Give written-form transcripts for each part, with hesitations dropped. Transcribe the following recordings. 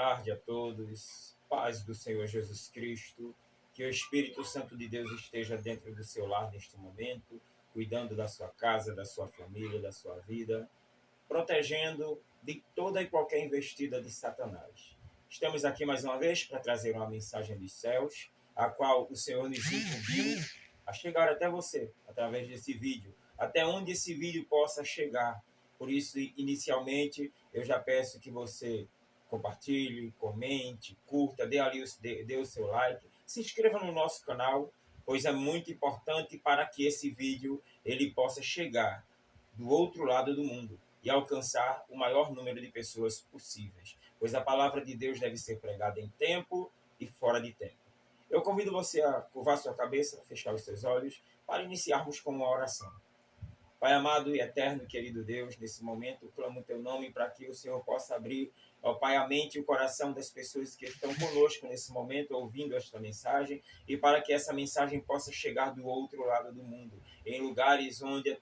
tarde a todos, paz do Senhor Jesus Cristo, que o Espírito Santo de Deus esteja dentro do seu lar neste momento, cuidando da sua casa, da sua família, da sua vida, protegendo de toda e qualquer investida de Satanás. Estamos aqui mais uma vez para trazer uma mensagem dos céus, a qual o Senhor nos incumbiu a chegar até você, através desse vídeo, até onde esse vídeo possa chegar. Por isso, inicialmente, eu já peço que você compartilhe, comente, curta, dê o seu like, se inscreva no nosso canal, pois é muito importante para que esse vídeo ele possa chegar do outro lado do mundo e alcançar o maior número de pessoas possíveis, pois a palavra de Deus deve ser pregada em tempo e fora de tempo. Eu convido você a curvar sua cabeça, fechar os seus olhos, para iniciarmos com uma oração. Pai amado e eterno, querido Deus, nesse momento eu clamo o teu nome para que o Senhor possa abrir, ó Pai, a mente e o coração das pessoas que estão conosco nesse momento, ouvindo esta mensagem, e para que essa mensagem possa chegar do outro lado do mundo, em lugares onde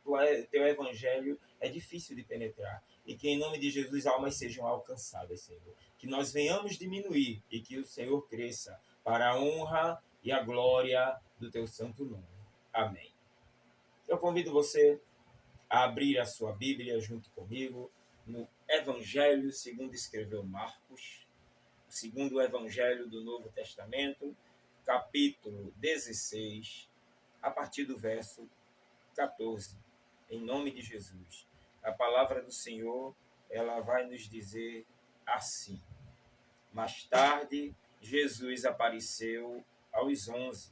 teu evangelho é difícil de penetrar, e que em nome de Jesus almas sejam alcançadas, Senhor. Que nós venhamos diminuir e que o Senhor cresça, para a honra e a glória do teu santo nome. Amém. Eu convido você a abrir a sua Bíblia junto comigo no Evangelho segundo escreveu Marcos, o segundo Evangelho do Novo Testamento, capítulo 16, a partir do verso 14. Em nome de Jesus. A palavra do Senhor, ela vai nos dizer assim: mais tarde, Jesus apareceu aos 11,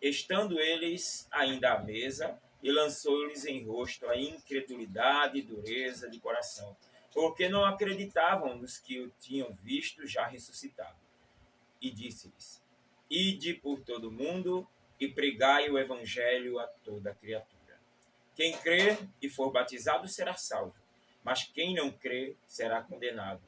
estando eles ainda à mesa, e lançou-lhes em rosto a incredulidade e dureza de coração, porque não acreditavam nos que o tinham visto já ressuscitado. E disse-lhes: ide por todo o mundo e pregai o evangelho a toda criatura. Quem crer e for batizado será salvo, mas quem não crer será condenado.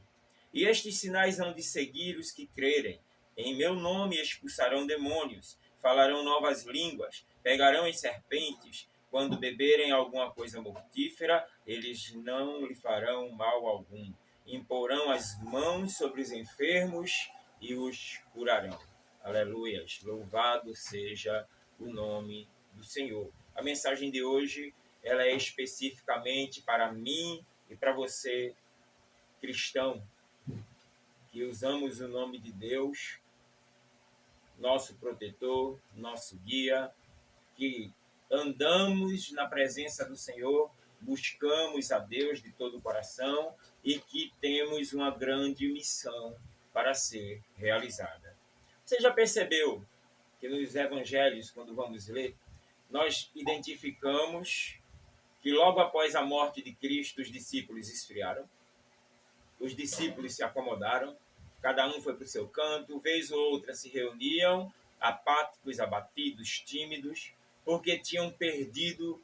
E estes sinais hão de seguir os que crerem. Em meu nome expulsarão demônios, falarão novas línguas, pegarão em serpentes. Quando beberem alguma coisa mortífera, eles não lhe farão mal algum. Imporão as mãos sobre os enfermos e os curarão. Aleluias! Louvado seja o nome do Senhor. A mensagem de hoje, ela é especificamente para mim e para você, cristão, que usamos o nome de Deus, nosso protetor, nosso guia, que andamos na presença do Senhor, buscamos a Deus de todo o coração e que temos uma grande missão para ser realizada. Você já percebeu que nos evangelhos, quando vamos ler, nós identificamos que logo após a morte de Cristo, os discípulos esfriaram, os discípulos se acomodaram, cada um foi para o seu canto, vez ou outra se reuniam, apáticos, abatidos, tímidos, porque tinham perdido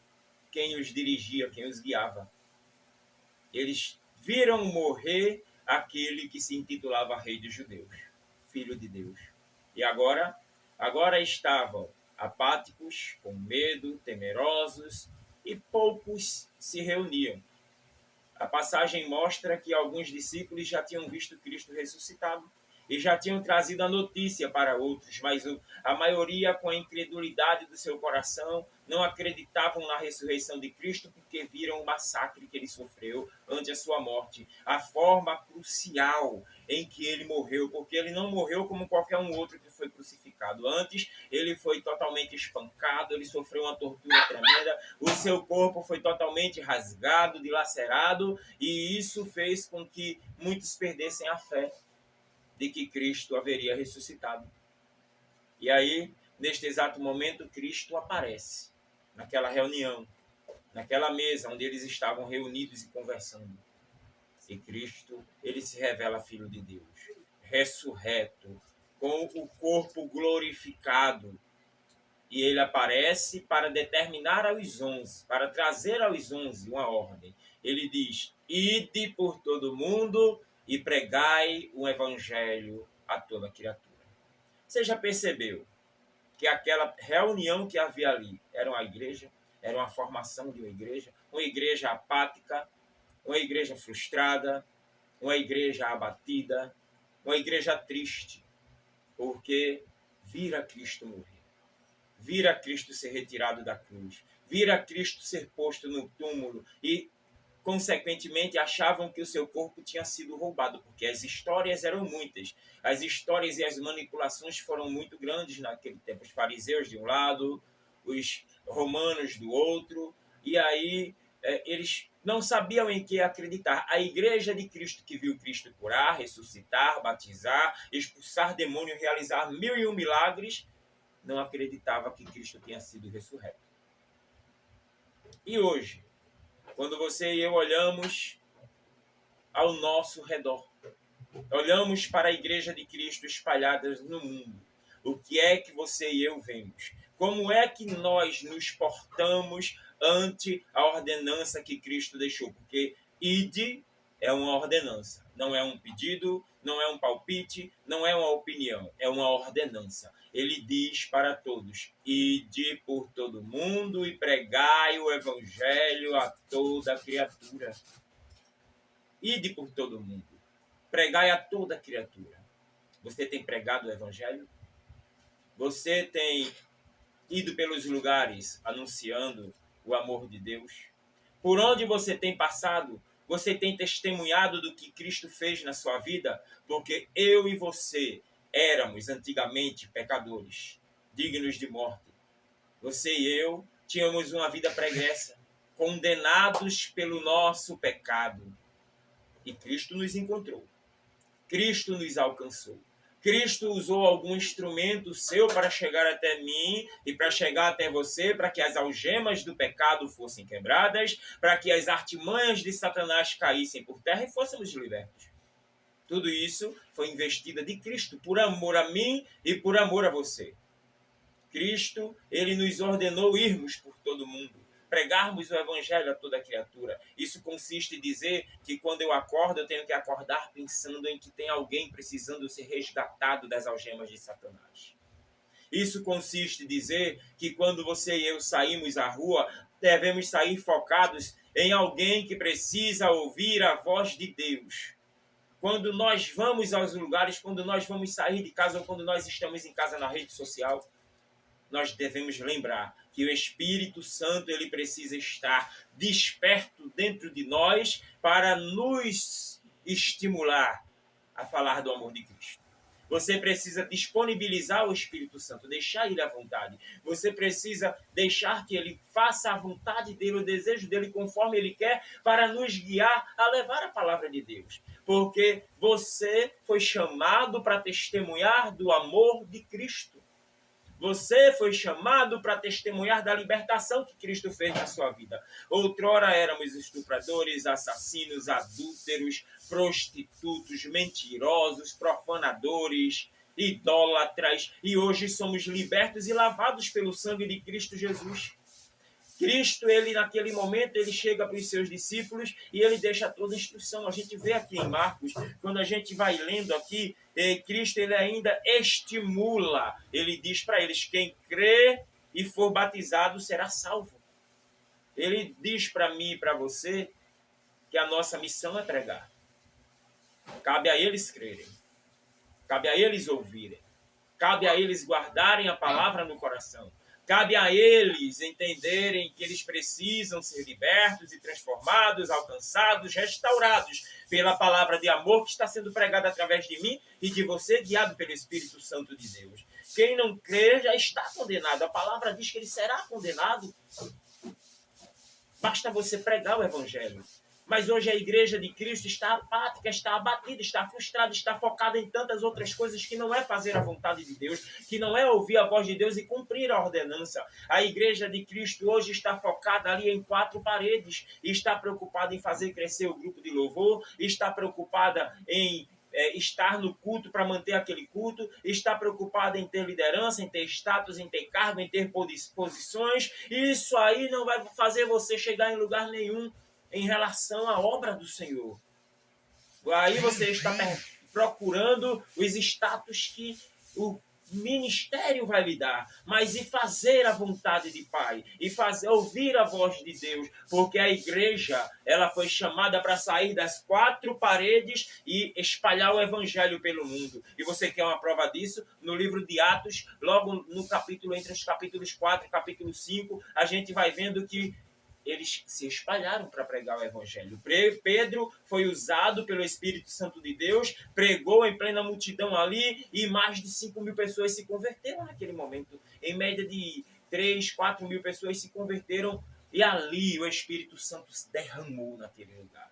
quem os dirigia, quem os guiava. Eles viram morrer aquele que se intitulava Rei dos Judeus, Filho de Deus. E agora estavam apáticos, com medo, temerosos, e poucos se reuniam. A passagem mostra que alguns discípulos já tinham visto Cristo ressuscitado e já tinham trazido a notícia para outros, mas a maioria, com a incredulidade do seu coração, não acreditavam na ressurreição de Cristo porque viram o massacre que ele sofreu ante a sua morte, a forma crucial em que ele morreu, porque ele não morreu como qualquer um outro que foi crucificado. Antes, ele foi totalmente espancado, ele sofreu uma tortura tremenda, o seu corpo foi totalmente rasgado, dilacerado, e isso fez com que muitos perdessem a fé de que Cristo haveria ressuscitado. E aí, neste exato momento, Cristo aparece naquela reunião, naquela mesa onde eles estavam reunidos e conversando. E Cristo, ele se revela Filho de Deus, ressurreto, com o corpo glorificado. E ele aparece para determinar aos 11, para trazer aos 11 uma ordem. Ele diz: ide por todo mundo e pregai o evangelho a toda criatura. Você já percebeu que aquela reunião que havia ali era uma igreja, era uma formação de uma igreja apática, uma igreja frustrada, uma igreja abatida, uma igreja triste, porque vira Cristo morrer, vira Cristo ser retirado da cruz, vira Cristo ser posto no túmulo e, consequentemente, achavam que o seu corpo tinha sido roubado, porque as histórias eram muitas. As histórias e as manipulações foram muito grandes naquele tempo. Os fariseus de um lado, os romanos do outro, e aí eles não sabiam em que acreditar. A igreja de Cristo, que viu Cristo curar, ressuscitar, batizar, expulsar demônio, realizar 1001 milagres, não acreditava que Cristo tinha sido ressurreto. E hoje, quando você e eu olhamos ao nosso redor, olhamos para a igreja de Cristo espalhadas no mundo, o que é que você e eu vemos? Como é que nós nos portamos ante a ordenança que Cristo deixou? Porque ide é uma ordenança, não é um pedido, não é um palpite, não é uma opinião, é uma ordenança. Ele diz para todos: ide por todo mundo e pregai o evangelho a toda criatura. Ide por todo mundo, pregai a toda criatura. Você tem pregado o evangelho? Você tem ido pelos lugares anunciando o amor de Deus? Por onde você tem passado, você tem testemunhado do que Cristo fez na sua vida? Porque eu e você éramos antigamente pecadores, dignos de morte. Você e eu tínhamos uma vida pregressa, condenados pelo nosso pecado. E Cristo nos encontrou. Cristo nos alcançou. Cristo usou algum instrumento seu para chegar até mim e para chegar até você, para que as algemas do pecado fossem quebradas, para que as artimanhas de Satanás caíssem por terra e fôssemos libertos. Tudo isso foi investida de Cristo, por amor a mim e por amor a você. Cristo, ele nos ordenou irmos por todo mundo, pregarmos o evangelho a toda criatura. Isso consiste em dizer que quando eu acordo, eu tenho que acordar pensando em que tem alguém precisando ser resgatado das algemas de Satanás. Isso consiste em dizer que quando você e eu saímos à rua, devemos sair focados em alguém que precisa ouvir a voz de Deus. Quando nós vamos aos lugares, quando nós vamos sair de casa ou quando nós estamos em casa na rede social, nós devemos lembrar que o Espírito Santo ele precisa estar desperto dentro de nós para nos estimular a falar do amor de Cristo. Você precisa disponibilizar o Espírito Santo, deixar ele à vontade. Você precisa deixar que ele faça a vontade dele, o desejo dele, conforme ele quer, para nos guiar a levar a palavra de Deus. Porque você foi chamado para testemunhar do amor de Cristo. Você foi chamado para testemunhar da libertação que Cristo fez na sua vida. Outrora éramos estupradores, assassinos, adúlteros, prostitutos, mentirosos, profanadores, idólatras. E hoje somos libertos e lavados pelo sangue de Cristo Jesus. Cristo, ele naquele momento, ele chega para os seus discípulos e ele deixa toda a instrução. A gente vê aqui em Marcos, quando a gente vai lendo aqui, Cristo ele ainda estimula. Ele diz para eles, quem crê e for batizado será salvo. Ele diz para mim e para você que a nossa missão é pregar. Cabe a eles crerem. Cabe a eles ouvirem. Cabe a eles guardarem a palavra no coração. Cabe a eles entenderem que eles precisam ser libertos e transformados, alcançados, restaurados pela palavra de amor que está sendo pregada através de mim e de você, guiado pelo Espírito Santo de Deus. Quem não crê já está condenado. A palavra diz que ele será condenado. Basta você pregar o evangelho. Mas hoje a igreja de Cristo está apática, está abatida, está frustrada, está focada em tantas outras coisas que não é fazer a vontade de Deus, que não é ouvir a voz de Deus e cumprir a ordenança. A igreja de Cristo hoje está focada ali em 4 paredes, está preocupada em fazer crescer o grupo de louvor, está preocupada em estar no culto para manter aquele culto, está preocupada em ter liderança, em ter status, em ter cargo, em ter posições. Isso aí não vai fazer você chegar em lugar nenhum em relação à obra do Senhor. Aí você está procurando os status que ministério vai lhe dar, mas e fazer a vontade de Pai, e fazer ouvir a voz de Deus, porque a igreja, ela foi chamada para sair das 4 paredes e espalhar o evangelho pelo mundo. E você quer uma prova disso? No livro de Atos, logo no capítulo, entre os capítulos 4 e capítulo 5, a gente vai vendo que eles se espalharam para pregar o evangelho. Pedro foi usado pelo Espírito Santo de Deus, pregou em plena multidão ali e mais de 5.000 pessoas se converteram naquele momento. Em média de 3, 4 mil pessoas se converteram e ali o Espírito Santo se derramou naquele lugar.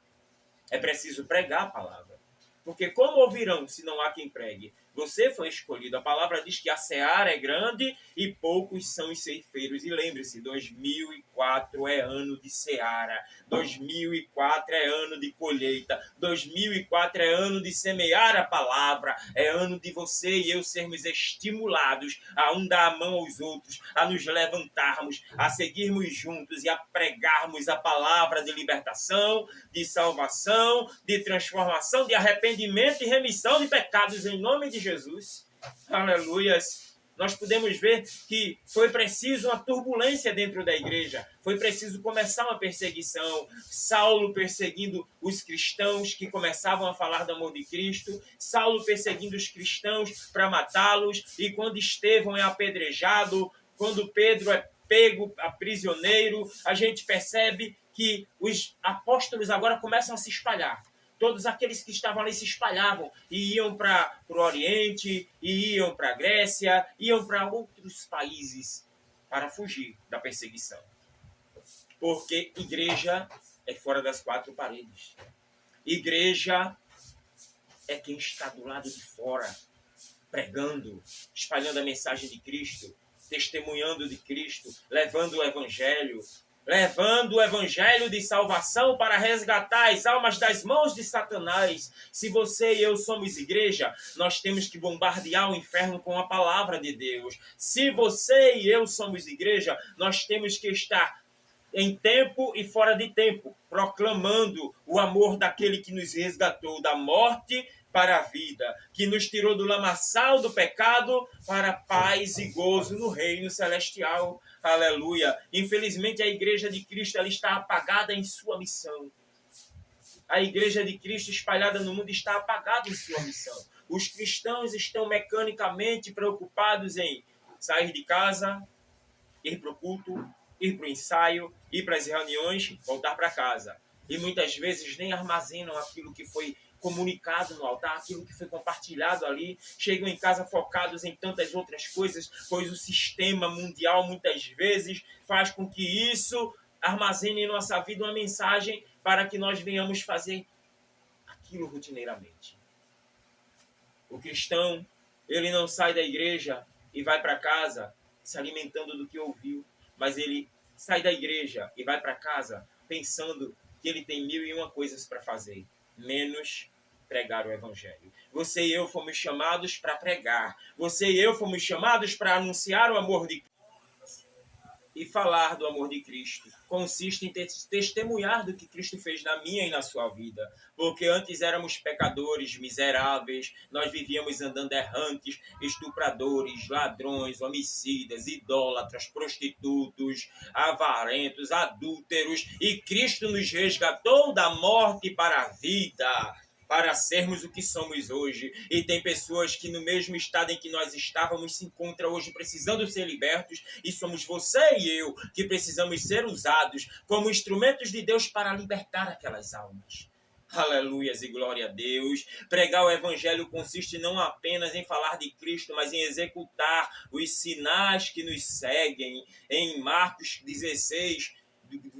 É preciso pregar a palavra. Porque como ouvirão se não há quem pregue? Você foi escolhido. A palavra diz que a seara é grande e poucos são os ceifeiros. E lembre-se, 2004 é ano de seara. 2004 é ano de colheita. 2004 é ano de semear a palavra. É ano de você e eu sermos estimulados a um dar a mão aos outros, a nos levantarmos, a seguirmos juntos e a pregarmos a palavra de libertação, de salvação, de transformação, de arrependimento e remissão de pecados em nome de Jesus. Aleluias. Nós podemos ver que foi preciso uma turbulência dentro da igreja. Foi preciso começar uma perseguição. Saulo perseguindo os cristãos que começavam a falar do amor de Cristo. Saulo perseguindo os cristãos para matá-los. E quando Estevão é apedrejado, quando Pedro é pego a prisioneiro, a gente percebe que os apóstolos agora começam a se espalhar. Todos aqueles que estavam ali se espalhavam e iam para o Oriente, e iam para a Grécia, iam para outros países para fugir da perseguição. Porque igreja é fora das 4 paredes. Igreja é quem está do lado de fora, pregando, espalhando a mensagem de Cristo, testemunhando de Cristo, levando o evangelho de salvação para resgatar as almas das mãos de Satanás. Se você e eu somos igreja, nós temos que bombardear o inferno com a palavra de Deus. Se você e eu somos igreja, nós temos que estar em tempo e fora de tempo, proclamando o amor daquele que nos resgatou da morte para a vida, que nos tirou do lamaçal do pecado para paz e gozo no reino celestial. Aleluia. Infelizmente, a igreja de Cristo ela está apagada em sua missão. A igreja de Cristo espalhada no mundo está apagada em sua missão. Os cristãos estão mecanicamente preocupados em sair de casa, ir para o culto, ir para o ensaio, ir para as reuniões, voltar para casa. E muitas vezes nem armazenam aquilo que foi comunicado no altar, aquilo que foi compartilhado ali, chegam em casa focados em tantas outras coisas, pois o sistema mundial muitas vezes faz com que isso armazene em nossa vida uma mensagem para que nós venhamos fazer aquilo rotineiramente. O cristão, ele não sai da igreja e vai para casa se alimentando do que ouviu, mas ele sai da igreja e vai para casa pensando que ele tem 1001 coisas para fazer, menos pregar o evangelho. Você e eu fomos chamados para pregar. Você e eu fomos chamados para anunciar o amor de Cristo. E falar do amor de Cristo consiste em testemunhar do que Cristo fez na minha e na sua vida. Porque antes éramos pecadores, miseráveis, nós vivíamos andando errantes, estupradores, ladrões, homicidas, idólatras, prostitutos, avarentos, adúlteros. E Cristo nos resgatou da morte para a vida, para sermos o que somos hoje. E tem pessoas que no mesmo estado em que nós estávamos se encontram hoje precisando ser libertos, e somos você e eu que precisamos ser usados como instrumentos de Deus para libertar aquelas almas. Aleluias e glória a Deus. Pregar o evangelho consiste não apenas em falar de Cristo, mas em executar os sinais que nos seguem. Em Marcos 16,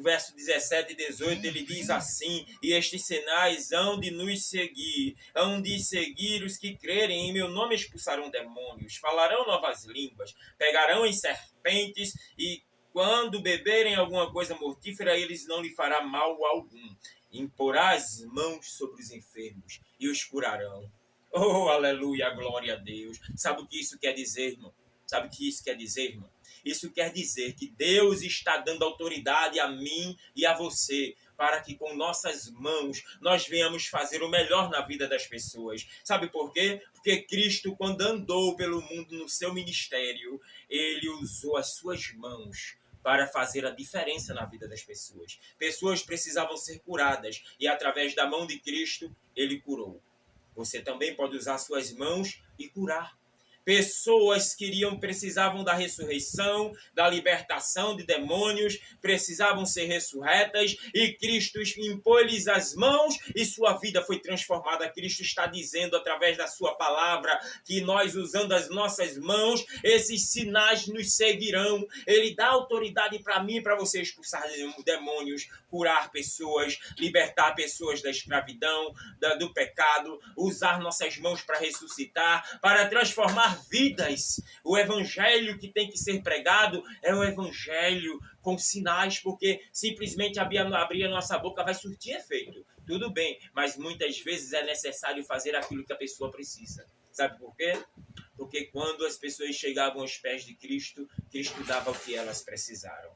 verso 17 e 18, ele diz assim: e estes sinais hão de nos seguir, hão de seguir os que crerem em meu nome, expulsarão demônios, falarão novas línguas, pegarão em serpentes, e quando beberem alguma coisa mortífera, eles não lhe fará mal algum. Imporá as mãos sobre os enfermos e os curarão. Oh, aleluia, glória a Deus. Sabe o que isso quer dizer, irmão? Sabe o que isso quer dizer, irmão? Isso quer dizer que Deus está dando autoridade a mim e a você, para que com nossas mãos nós venhamos fazer o melhor na vida das pessoas. Sabe por quê? Porque Cristo, quando andou pelo mundo no seu ministério, ele usou as suas mãos para fazer a diferença na vida das pessoas. Pessoas precisavam ser curadas e através da mão de Cristo, ele curou. Você também pode usar suas mãos e curar. Pessoas precisavam da ressurreição, da libertação de demônios, precisavam ser ressurretas e Cristo impôs-lhes as mãos e sua vida foi transformada. Cristo está dizendo através da sua palavra que nós, usando as nossas mãos, esses sinais nos seguirão. Ele dá autoridade para mim e para você expulsar demônios, curar pessoas, libertar pessoas da escravidão, do pecado, usar nossas mãos para ressuscitar, para transformar vidas. O evangelho que tem que ser pregado é o evangelho com sinais, porque simplesmente abrir a nossa boca vai surtir efeito. Tudo bem, mas muitas vezes é necessário fazer aquilo que a pessoa precisa. Sabe por quê? Porque quando as pessoas chegavam aos pés de Cristo, Cristo dava o que elas precisaram.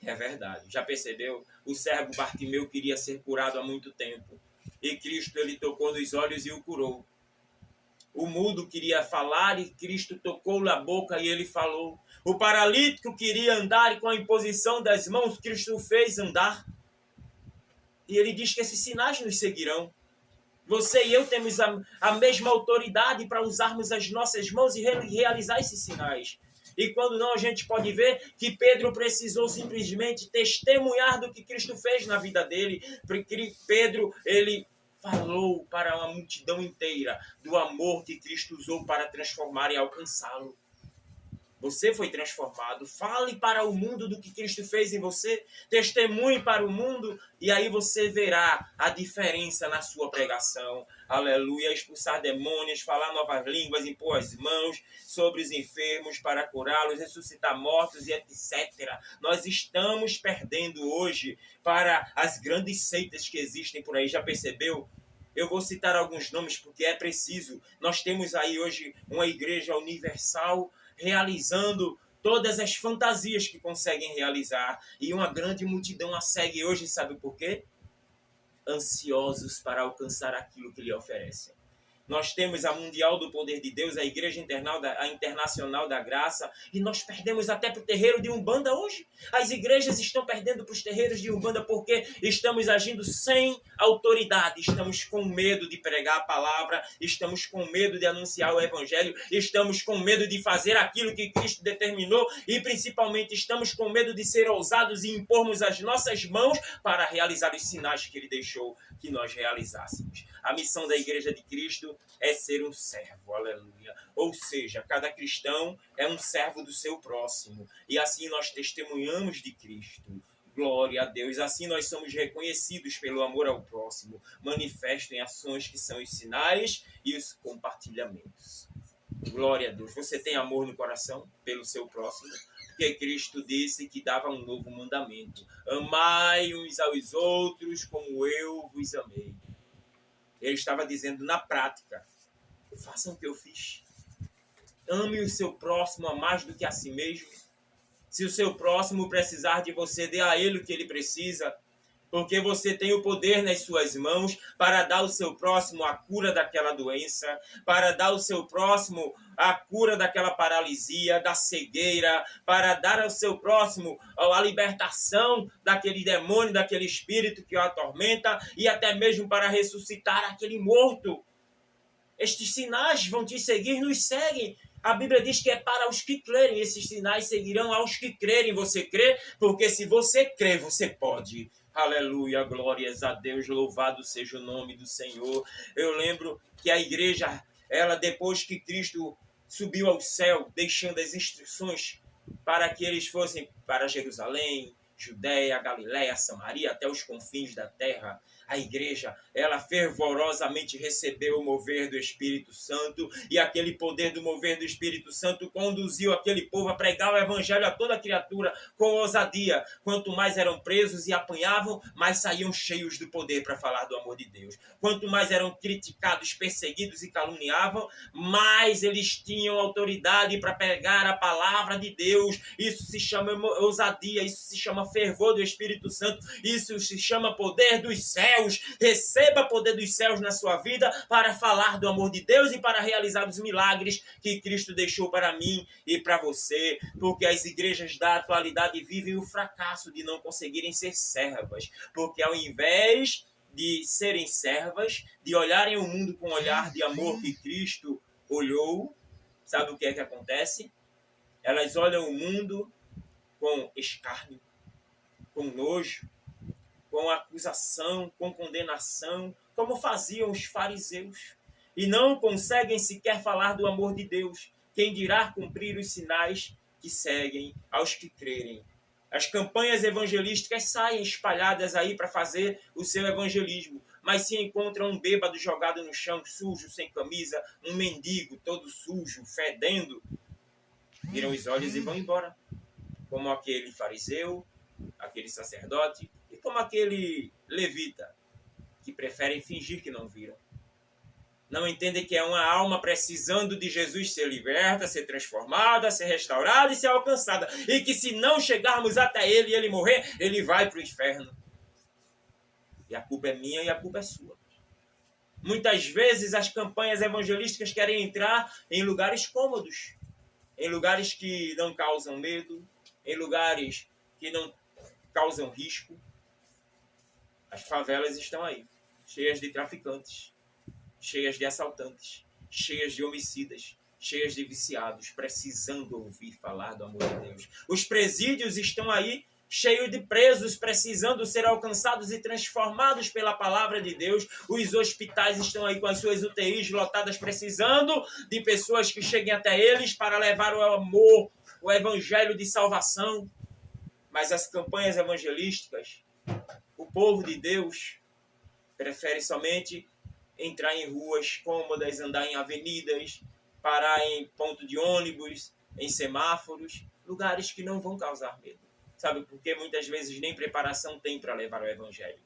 É verdade. Já percebeu? O cego Bartimeu queria ser curado há muito tempo. E Cristo, ele tocou nos olhos e o curou. O mudo queria falar e Cristo tocou na boca e ele falou. O paralítico queria andar e com a imposição das mãos Cristo o fez andar. E ele diz que esses sinais nos seguirão. Você e eu temos a mesma autoridade para usarmos as nossas mãos e realizar esses sinais. E quando não, a gente pode ver que Pedro precisou simplesmente testemunhar do que Cristo fez na vida dele. Porque Pedro, ele falou para uma multidão inteira do amor que Cristo usou para transformar e alcançá-lo. Você foi transformado. Fale para o mundo do que Cristo fez em você. Testemunhe para o mundo e aí você verá a diferença na sua pregação. Aleluia. Expulsar demônios, falar novas línguas, impor as mãos sobre os enfermos para curá-los, ressuscitar mortos e etc. Nós estamos perdendo hoje para as grandes seitas que existem por aí. Já percebeu? Eu vou citar alguns nomes porque é preciso. Nós temos aí hoje uma igreja universal realizando todas as fantasias que conseguem realizar. E uma grande multidão a segue hoje, sabe por quê? Ansiosos para alcançar aquilo que lhe oferecem. Nós temos a Mundial do Poder de Deus, a Igreja Internacional da Graça, e nós perdemos até para o terreiro de Umbanda hoje. As igrejas estão perdendo para os terreiros de Umbanda porque estamos agindo sem autoridade, estamos com medo de pregar a palavra, estamos com medo de anunciar o Evangelho, estamos com medo de fazer aquilo que Cristo determinou e principalmente estamos com medo de ser ousados e impormos as nossas mãos para realizar os sinais que Ele deixou que nós realizássemos. A missão da Igreja de Cristo é ser um servo, aleluia. Ou seja, cada cristão é um servo do seu próximo. E assim nós testemunhamos de Cristo. Glória a Deus. Assim nós somos reconhecidos pelo amor ao próximo. Manifesto em ações que são os sinais e os compartilhamentos. Glória a Deus. Você tem amor no coração pelo seu próximo? Porque Cristo disse que dava um novo mandamento. Amai uns aos outros como eu vos amei. Ele estava dizendo na prática, façam o que eu fiz. Ame o seu próximo a mais do que a si mesmo. Se o seu próximo precisar de você, dê a ele o que ele precisa. Porque você tem o poder nas suas mãos para dar ao seu próximo a cura daquela doença, para dar ao seu próximo a cura daquela paralisia, da cegueira, para dar ao seu próximo a libertação daquele demônio, daquele espírito que o atormenta e até mesmo para ressuscitar aquele morto. Estes sinais vão te seguir, nos seguem. A Bíblia diz que é para os que crerem. Esses sinais seguirão aos que crerem. Você crê? Porque se você crê, você pode. Aleluia, glórias a Deus, louvado seja o nome do Senhor. Eu lembro que a igreja, ela depois que Cristo subiu ao céu, deixando as instruções para que eles fossem para Jerusalém, Judéia, Galiléia, Samaria, até os confins da terra. A igreja, ela fervorosamente recebeu o mover do Espírito Santo, e aquele poder do mover do Espírito Santo conduziu aquele povo a pregar o evangelho a toda criatura com ousadia. Quanto mais eram presos e apanhavam, mais saíam cheios do poder para falar do amor de Deus. Quanto mais eram criticados, perseguidos e caluniavam, mais eles tinham autoridade para pregar a palavra de Deus. Isso se chama ousadia, isso se chama fervor do Espírito Santo, isso se chama poder dos céus. Receba poder dos céus na sua vida para falar do amor de Deus e para realizar os milagres que Cristo deixou para mim e para você, porque as igrejas da atualidade vivem o fracasso de não conseguirem ser servas, porque ao invés de serem servas, de olharem o mundo com o olhar de amor que Cristo olhou, sabe o que é que acontece? Elas olham o mundo com escárnio, com nojo, com acusação, com condenação, como faziam os fariseus, e não conseguem sequer falar do amor de Deus. Quem dirá cumprir os sinais que seguem aos que crerem? As campanhas evangelísticas saem espalhadas aí para fazer o seu evangelismo, mas se encontram um bêbado jogado no chão, sujo, sem camisa, um mendigo todo sujo, fedendo, viram os olhos e vão embora, como aquele fariseu, aquele sacerdote, e como aquele levita, que preferem fingir que não viram. Não entendem que é uma alma precisando de Jesus ser liberta, ser transformada, ser restaurada e ser alcançada. E que se não chegarmos até ele e ele morrer, ele vai para o inferno. E a culpa é minha e a culpa é sua. Muitas vezes as campanhas evangelísticas querem entrar em lugares cômodos, em lugares que não causam medo, em lugares que não causam risco. As favelas estão aí, cheias de traficantes, cheias de assaltantes, cheias de homicidas, cheias de viciados, precisando ouvir falar do amor de Deus. Os presídios estão aí, cheios de presos, precisando ser alcançados e transformados pela palavra de Deus. Os hospitais estão aí com as suas UTIs lotadas, precisando de pessoas que cheguem até eles para levar o amor, o evangelho de salvação. Mas as campanhas evangelísticas, o povo de Deus prefere somente entrar em ruas cômodas, andar em avenidas, parar em ponto de ônibus, em semáforos, lugares que não vão causar medo. Sabe por quê? Muitas vezes nem preparação tem para levar o evangelho.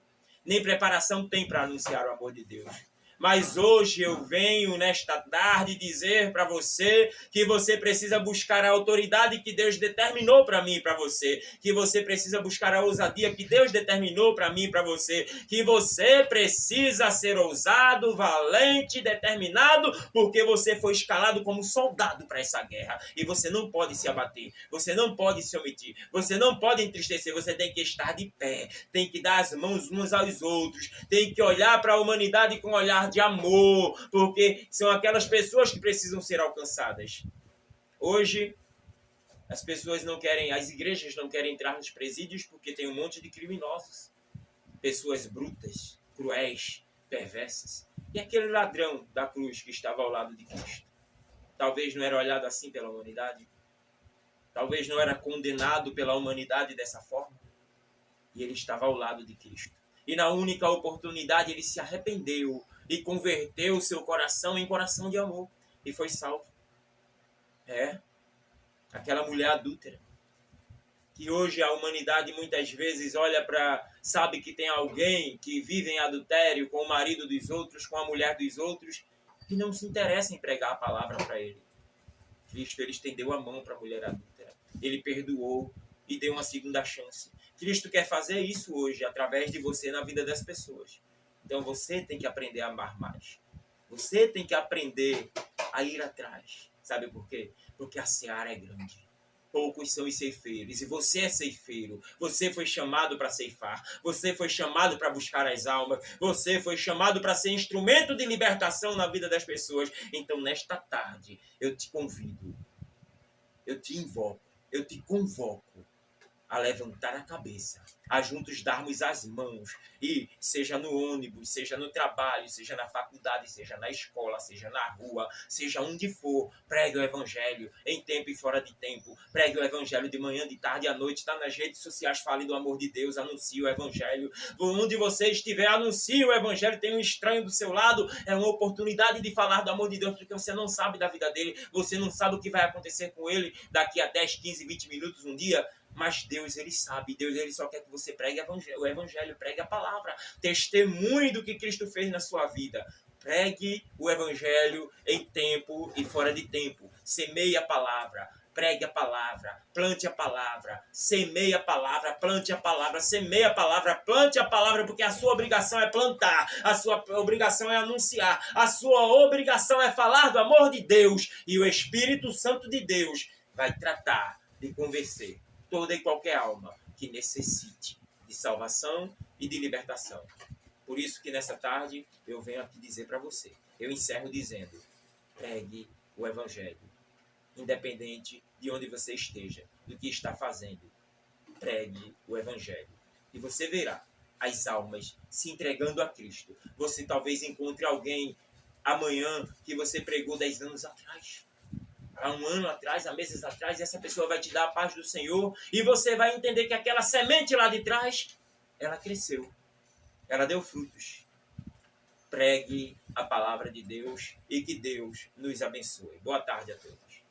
Nem preparação tem para anunciar o amor de Deus. Mas hoje eu venho nesta tarde dizer para você que você precisa buscar a autoridade que Deus determinou para mim e para você. Que você precisa buscar a ousadia que Deus determinou para mim e para você. Que você precisa ser ousado, valente, determinado, porque você foi escalado como soldado para essa guerra. E você não pode se abater, você não pode se omitir, você não pode entristecer, você tem que estar de pé, tem que dar as mãos uns aos outros, tem que olhar para a humanidade com um olhar de amor, porque são aquelas pessoas que precisam ser alcançadas. Hoje, as pessoas não querem, as igrejas não querem entrar nos presídios porque tem um monte de criminosos, pessoas brutas, cruéis, perversas. E aquele ladrão da cruz que estava ao lado de Cristo, talvez não era olhado assim pela humanidade, talvez não era condenado pela humanidade dessa forma, e ele estava ao lado de Cristo. E na única oportunidade ele se arrependeu e converteu seu coração em coração de amor. E foi salvo. Aquela mulher adúltera. Que hoje a humanidade muitas vezes olha para... Sabe que tem alguém que vive em adultério com o marido dos outros, com a mulher dos outros, e não se interessa em pregar a palavra para ele. Cristo, ele estendeu a mão para a mulher adúltera. Ele perdoou e deu uma segunda chance. Cristo quer fazer isso hoje, através de você, na vida das pessoas. Então você tem que aprender a amar mais. Você tem que aprender a ir atrás. Sabe por quê? Porque a seara é grande. Poucos são os ceifeiros. E você é ceifeiro. Você foi chamado para ceifar. Você foi chamado para buscar as almas. Você foi chamado para ser instrumento de libertação na vida das pessoas. Então, nesta tarde, eu te convido, eu te invoco, eu te convoco a levantar a cabeça, a juntos darmos as mãos, e seja no ônibus, seja no trabalho, seja na faculdade, seja na escola, seja na rua, seja onde for, pregue o evangelho em tempo e fora de tempo, pregue o evangelho de manhã, de tarde, à noite, está nas redes sociais, fale do amor de Deus, anuncie o evangelho, onde você estiver, anuncie o evangelho, tem um estranho do seu lado, é uma oportunidade de falar do amor de Deus, porque você não sabe da vida dele, você não sabe o que vai acontecer com ele daqui a 10, 15, 20 minutos, um dia, mas Deus, ele sabe, Deus, ele só quer que você pregue o evangelho, pregue a palavra, testemunhe do que Cristo fez na sua vida. Pregue o evangelho em tempo e fora de tempo. Semeie a palavra, pregue a palavra, plante a palavra, semeie a palavra, plante a palavra, semeie a palavra, plante a palavra, porque a sua obrigação é plantar, a sua obrigação é anunciar, a sua obrigação é falar do amor de Deus, e o Espírito Santo de Deus vai tratar de convencer toda e qualquer alma que necessite de salvação e de libertação. Por isso que nessa tarde eu venho aqui dizer para você, eu encerro dizendo, pregue o evangelho, independente de onde você esteja, do que está fazendo, pregue o evangelho. E você verá as almas se entregando a Cristo. Você talvez encontre alguém amanhã que você pregou 10 anos atrás, há um ano atrás, há meses atrás, e essa pessoa vai te dar a paz do Senhor, e você vai entender que aquela semente lá de trás, ela cresceu, ela deu frutos. Pregue a palavra de Deus e que Deus nos abençoe. Boa tarde a todos.